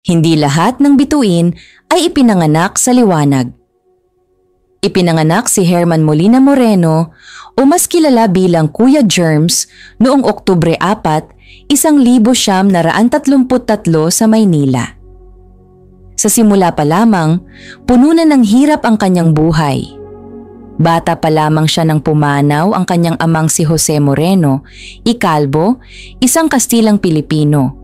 Hindi lahat ng bituin ay ipinanganak sa liwanag. Ipinanganak si Herman Molina Moreno o mas kilala bilang Kuya Germs noong Oktubre 4, 1933 sa Maynila. Sa simula pa lamang, puno na ng hirap ang kanyang buhay. Bata pa lamang siya nang pumanaw ang kanyang amang si Jose Moreno, ikalbo, isang Kastilang Pilipino,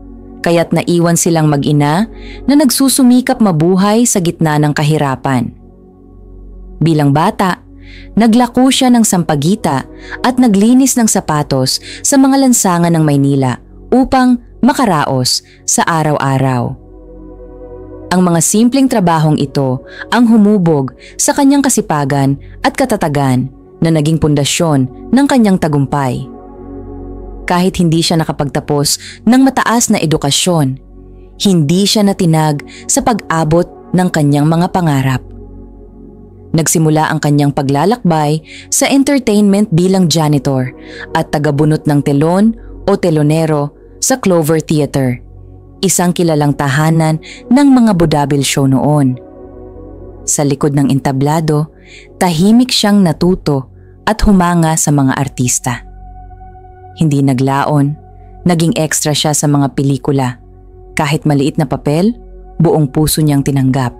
kaya't naiwan silang mag-ina na nagsusumikap mabuhay sa gitna ng kahirapan. Bilang bata, naglako siya ng sampagita at naglinis ng sapatos sa mga lansangan ng Maynila upang makaraos sa araw-araw. Ang mga simpleng trabahong ito ang humubog sa kanyang kasipagan at katatagan na naging pundasyon ng kanyang tagumpay. Kahit hindi siya nakapagtapos ng mataas na edukasyon, hindi siya natinag sa pag-abot ng kanyang mga pangarap. Nagsimula ang kanyang paglalakbay sa entertainment bilang janitor at tagabunot ng telon o telonero sa Clover Theater, isang kilalang tahanan ng mga vaudeville show noon. Sa likod ng entablado, tahimik siyang natuto at humanga sa mga artista. Hindi naglaon, naging extra siya sa mga pelikula. Kahit maliit na papel, buong puso niyang tinanggap.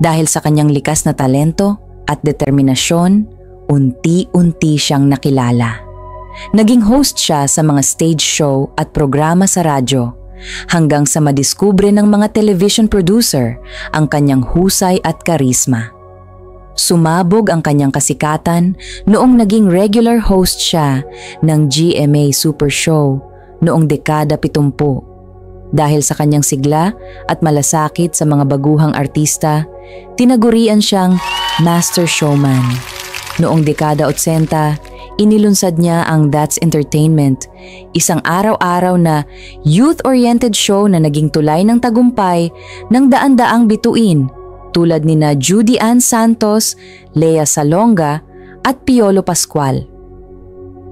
Dahil sa kanyang likas na talento at determinasyon, unti-unti siyang nakilala. Naging host siya sa mga stage show at programa sa radyo, hanggang sa madiskubre ng mga television producer ang kanyang husay at karisma. Sumabog ang kanyang kasikatan noong naging regular host siya ng GMA Super Show noong dekada 70. Dahil sa kanyang sigla at malasakit sa mga baguhang artista, tinagurian siyang Master Showman. Noong dekada 80, inilunsad niya ang That's Entertainment, isang araw-araw na youth-oriented show na naging tulay ng tagumpay ng daan-daang bituin tulad nina Judy Ann Santos, Lea Salonga at Piolo Pascual.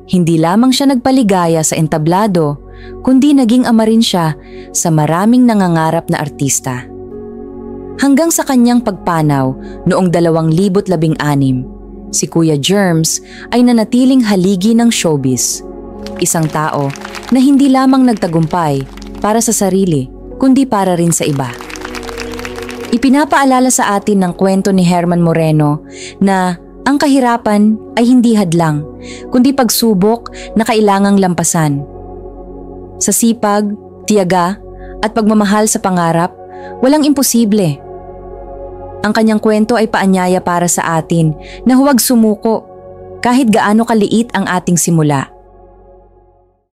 Hindi lamang siya nagpaligaya sa entablado, kundi naging ama rin siya sa maraming nangangarap na artista. Hanggang sa kanyang pagpanaw noong 2016, si Kuya Germs ay nanatiling haligi ng showbiz. Isang tao na hindi lamang nagtagumpay para sa sarili, kundi para rin sa iba. Ipinapaalala sa atin ng kwento ni Herman Moreno na ang kahirapan ay hindi hadlang, kundi pagsubok na kailangang lampasan. Sa sipag, tiyaga at pagmamahal sa pangarap, walang imposible. Ang kanyang kwento ay paanyaya para sa atin na huwag sumuko kahit gaano kaliit ang ating simula.